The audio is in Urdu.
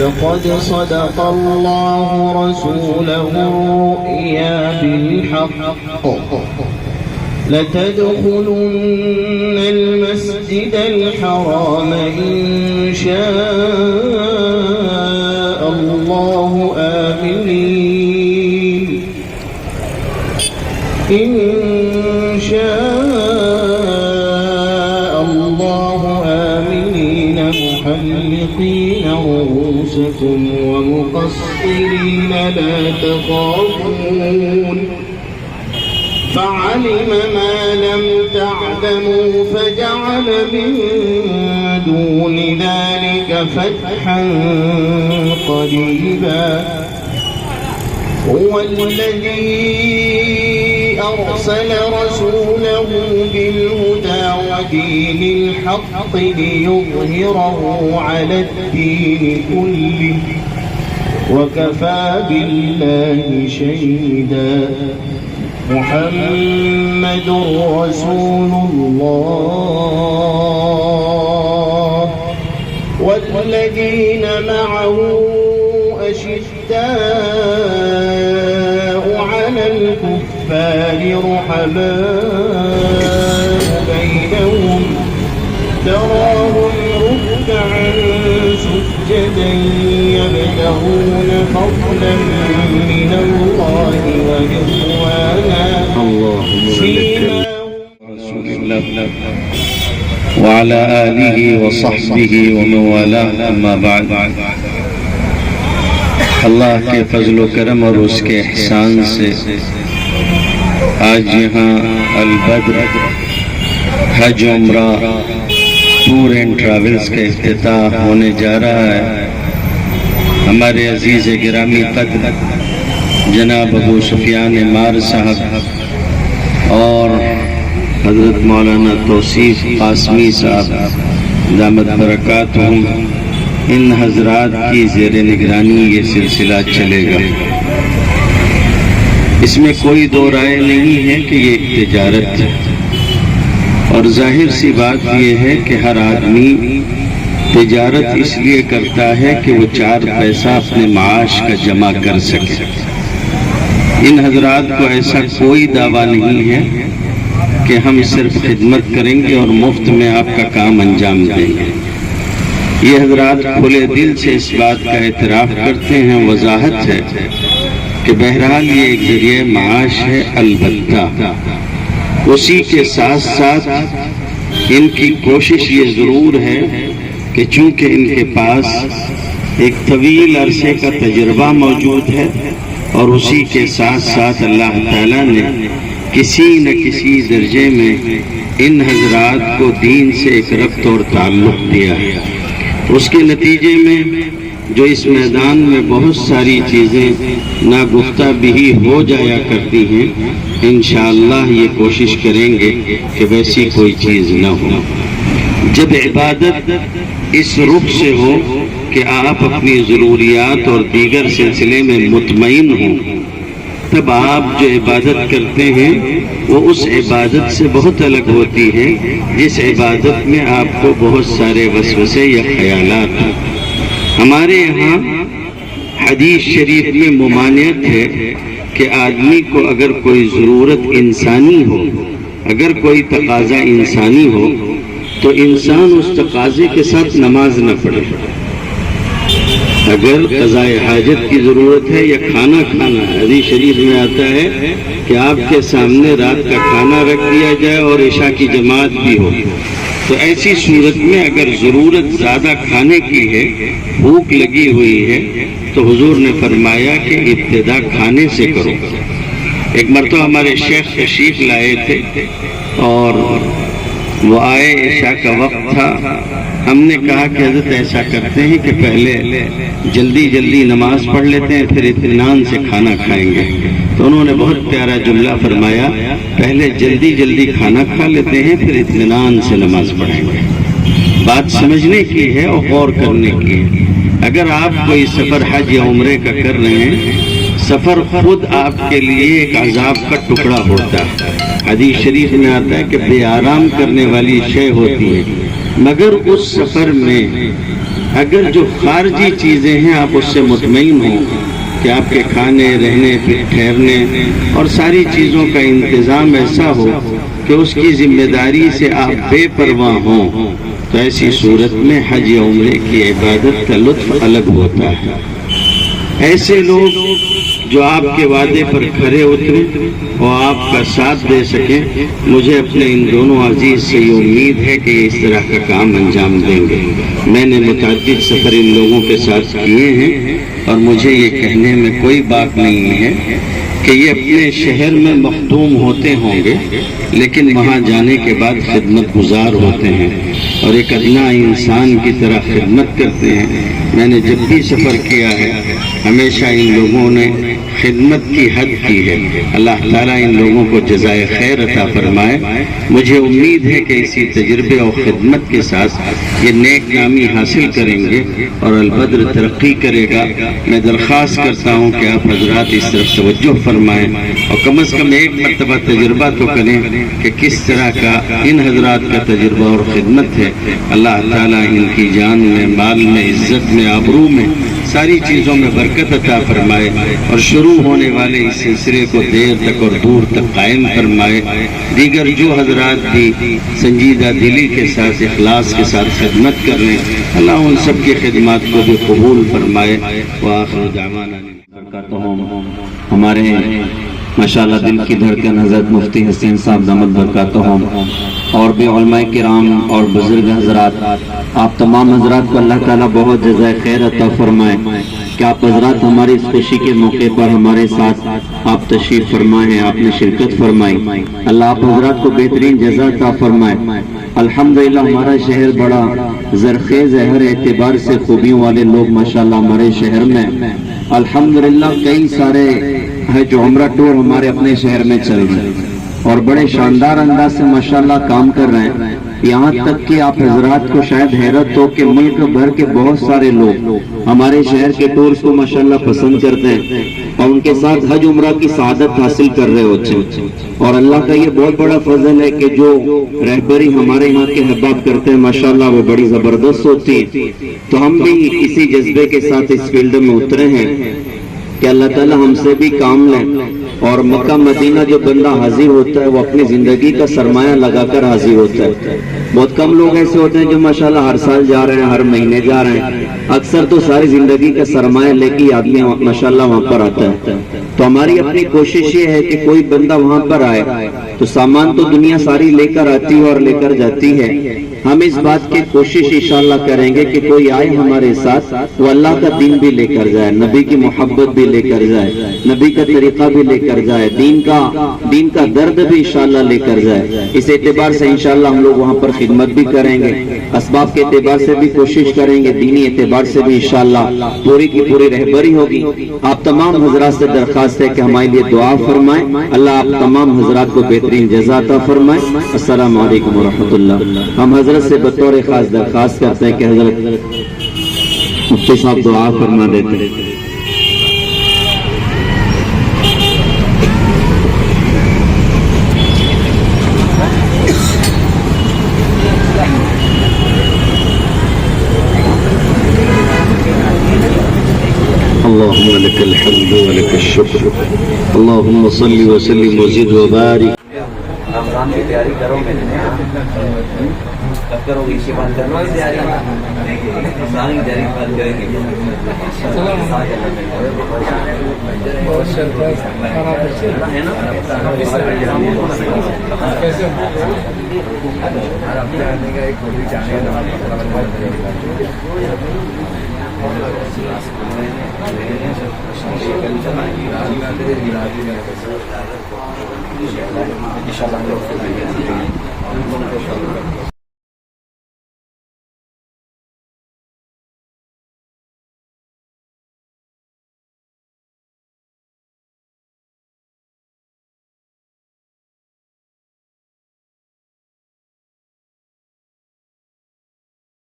لقد صدق الله رسوله الرؤيا بالحق لتدخلن المسجد الحرام إن شاء الله آمنين إن شاء الله آمنين محلقين رؤوسكم ومقصرين لا تخافون فعلم ما لم تعلموا فجعل من دون ذلك فتحا قريبا هو الذي أرسل رسوله بالهدى ودين الحق ليظهره على الدين كله وكفى بالله شهيدا محمد رسول الله والذين معه أشداء على الكفار رحماء بينهم تراهم ركعا سجدا يبتغون فضلا من الله ورضوانا وعلى آله وصحبه ومن والاه اما بعد اللہ کے فضل و کرم اور اس کے احسان سے آج یہاں البدر حج عمرہ ٹور اینڈ ٹریولز کا افتتاح ہونے جا رہا ہے۔ ہمارے عزیز گرامی قدر جناب ابو سفیان مار صاحب اور حضرت مولانا توصیف قاسمی صاحب دامت برکاتہم، ان حضرات کی زیر نگرانی یہ سلسلہ چلے گا۔ اس میں کوئی دو رائے نہیں ہے کہ یہ ایک تجارت ہے، اور ظاہر سی بات یہ ہے کہ ہر آدمی تجارت اس لیے کرتا ہے کہ وہ چار پیسہ اپنے معاش کا جمع کر سکے۔ ان حضرات کو ایسا کوئی دعویٰ نہیں ہے کہ ہم صرف خدمت کریں گے اور مفت میں آپ کا کام انجام دیں گے۔ یہ حضرات کھلے دل سے اس بات کا اعتراف کرتے ہیں، وضاحت ہے کہ بہرحال یہ ایک ذریعہ معاش ہے، البتہ اسی کے ساتھ ساتھ ان کی کوشش یہ ضرور ہے کہ چونکہ ان کے پاس ایک طویل عرصے کا تجربہ موجود ہے اور اسی کے ساتھ ساتھ اللہ تعالیٰ نے کسی نہ کسی درجے میں ان حضرات کو دین سے ایک ربط اور تعلق دیا ہے، اس کے نتیجے میں جو اس میدان میں بہت ساری چیزیں ناگفتہ بھی ہو جایا کرتی ہیں، انشاءاللہ یہ کوشش کریں گے کہ ویسی کوئی چیز نہ ہو۔ جب عبادت اس رخ سے ہو کہ آپ اپنی ضروریات اور دیگر سلسلے میں مطمئن ہوں، تب آپ جو عبادت کرتے ہیں وہ اس عبادت سے بہت الگ ہوتی ہے جس عبادت میں آپ کو بہت سارے وسوسے یا خیالات ہیں۔ ہمارے یہاں حدیث شریف میں ممانعت ہے کہ آدمی کو اگر کوئی ضرورت انسانی ہو، اگر کوئی تقاضا انسانی ہو تو انسان اس تقاضے کے ساتھ نماز نہ پڑھے۔ اگر قضاء حاجت کی ضرورت ہے یا کھانا کھانا ہے، حدیث شریف میں آتا ہے کہ آپ کے سامنے رات کا کھانا رکھ دیا جائے اور عشاء کی جماعت بھی ہو، تو ایسی صورت میں اگر ضرورت زیادہ کھانے کی ہے، بھوک لگی ہوئی ہے، تو حضور نے فرمایا کہ ابتدا کھانے سے کرو۔ ایک مرتبہ ہمارے شیخ تشریف لائے تھے اور وہ آئے، عشاء کا وقت تھا۔ ہم نے کہا کہ حضرت ایسا کرتے ہیں کہ پہلے جلدی جلدی نماز پڑھ لیتے ہیں، پھر اطمینان سے کھانا کھائیں گے۔ تو انہوں نے بہت پیارا جملہ فرمایا، پہلے جلدی جلدی کھانا کھا لیتے ہیں، پھر اطمینان سے نماز پڑھیں گے۔ بات سمجھنے کی ہے اور غور کرنے کی ہے۔ اگر آپ کوئی سفر حج یا عمرے کا کر رہے ہیں سفر خود آپ کے لیے ایک عذاب کا ٹکڑا ہوتا ہے۔ حدیث شریف میں آتا ہے کہ بے آرام کرنے والی شے ہوتی ہے، مگر اس سفر میں اگر جو خارجی چیزیں ہیں آپ اس سے مطمئن ہوں کہ آپ کے کھانے، رہنے، ٹھہرنے اور ساری چیزوں کا انتظام ایسا ہو کہ اس کی ذمہ داری سے آپ بے پرواہ ہوں، تو ایسی صورت میں حج یا عمرے کی عبادت کا لطف الگ ہوتا ہے۔ ایسے لوگ جو آپ کے وعدے پر کھرے اتریں اور آپ کا ساتھ دے سکیں، مجھے اپنے ان دونوں عزیز سے یہ امید ہے کہ یہ اس طرح کا کام انجام دیں گے۔ میں نے متعدد سفر ان لوگوں کے ساتھ کیے ہیں اور مجھے یہ کہنے میں کوئی بات نہیں ہے کہ یہ اپنے شہر میں مخدوم ہوتے ہوں گے، لیکن وہاں جانے کے بعد خدمت گزار ہوتے ہیں اور ایک ادنا انسان کی طرح خدمت کرتے ہیں۔ میں نے جب بھی سفر کیا ہے ہمیشہ ان لوگوں نے خدمت کی حد کی ہے۔ اللہ تعالیٰ ان لوگوں کو جزائے خیر عطا فرمائے۔ مجھے امید ہے کہ اسی تجربے اور خدمت کے ساتھ یہ نیک نامی حاصل کریں گے اور البدر ترقی کرے گا۔ میں درخواست کرتا ہوں کہ آپ حضرات اس طرف توجہ فرمائیں اور کم از کم ایک مرتبہ تجربہ تو کریں کہ کس طرح کا ان حضرات کا تجربہ اور خدمت ہے۔ اللہ تعالیٰ ان کی جان میں، مال میں، عزت میں، آبرو میں، ساری چیزوں میں برکت عطا فرمائے اور شروع ہونے والے اس سلسلے کو دیر تک اور دور تک قائم فرمائے۔ دیگر جو حضرات بھی سنجیدہ دلی کے ساتھ، اخلاص کے ساتھ خدمت کر رہے ہیں، اللہ ان سب کی خدمات کو بھی قبول فرمائے۔ وآخر دعوانا ہمارے ماشاءاللہ دل کی دھڑکن حضرت مفتی حسین صاحب دامت برکاتہم اور بھی علماء کرام اور بزرگ حضرات، آپ تمام حضرات کو اللہ تعالیٰ بہت جزائے خیر عطا فرمائے کہ آپ حضرات ہماری اس خوشی کے موقع پر ہمارے ساتھ آپ تشریف فرمائے ہیں، آپ نے شرکت فرمائی۔ اللہ آپ حضرات کو بہترین جزا عطا فرمائے۔ الحمدللہ ہمارا شہر بڑا زرخیز ہے، ہر اعتبار سے خوبیوں والے لوگ ماشاءاللہ ہمارے شہر میں الحمدللہ کئی سارے ہے جو عمرہ ٹور ہمارے اپنے شہر میں چل رہے ہیں اور بڑے شاندار انداز سے ماشاءاللہ کام کر رہے ہیں۔ یہاں تک کہ آپ حضرات کو شاید حیرت ہو کہ ملک بھر کے بہت سارے لوگ ہمارے شہر کے ٹورز کو ماشاءاللہ پسند کرتے ہیں اور ان کے ساتھ حج عمرہ کی سعادت حاصل کر رہے ہوتے ہیں۔ اور اللہ کا یہ بہت بڑا فضل ہے کہ جو رہبری ہمارے یہاں کے احباب کرتے ہیں ماشاءاللہ وہ بڑی زبردست ہوتی ہے۔ تو ہم بھی اسی جذبے کے ساتھ اس فیلڈ میں اترے ہیں کہ اللہ تعالیٰ ہم سے بھی کام لیں اور مکہ مدینہ جو بندہ حاضر ہوتا ہے وہ اپنی زندگی کا سرمایہ لگا کر حاضر ہوتا ہے۔ بہت کم لوگ ایسے ہوتے ہیں جو ماشاءاللہ ہر سال جا رہے ہیں، ہر مہینے جا رہے ہیں، اکثر تو ساری زندگی کا سرمایہ لے کے آدمی ماشاءاللہ وہاں پر آتا ہے۔ تو ہماری اپنی کوشش یہ ہے کہ کوئی بندہ وہاں پر آئے تو سامان تو دنیا ساری لے کر آتی ہے اور لے کر جاتی ہے، ہم اس بات کی کوشش انشاءاللہ کریں گے کہ کوئی آئے ہمارے ساتھ وہ اللہ کا دین بھی لے کر جائے، نبی کی محبت بھی لے کر جائے، نبی کا طریقہ بھی لے کر جائے، دین کا درد بھی انشاءاللہ لے کر جائے۔ اس اعتبار سے انشاءاللہ ہم لوگ وہاں پر خدمت بھی کریں گے، اسباب کے اعتبار سے بھی کوشش کریں گے، دینی اعتبار سے بھی انشاءاللہ پوری کی پوری رہبری ہوگی۔ آپ تمام حضرات سے درخواست ہے کہ ہمارے لیے دعا فرمائیں، اللہ آپ تمام حضرات کو بہترین جزا عطا فرمائے۔ السلام علیکم ورحمۃ اللہ۔ ہم حضرت سے بطور خاص درخواست کرتے ہیں کہ حضرت مفتی صاحب دعا فرما دیتے ہیں۔ اللهم لك الحمد ولك الشكر اللهم صل وسلم وزد وبارك۔ رمضان کی تیاری کرو، میں نے کب کرو گے؟ اسی بات کرو تیاری، ساری تیاری بند کریں گے۔ انشاءاللہ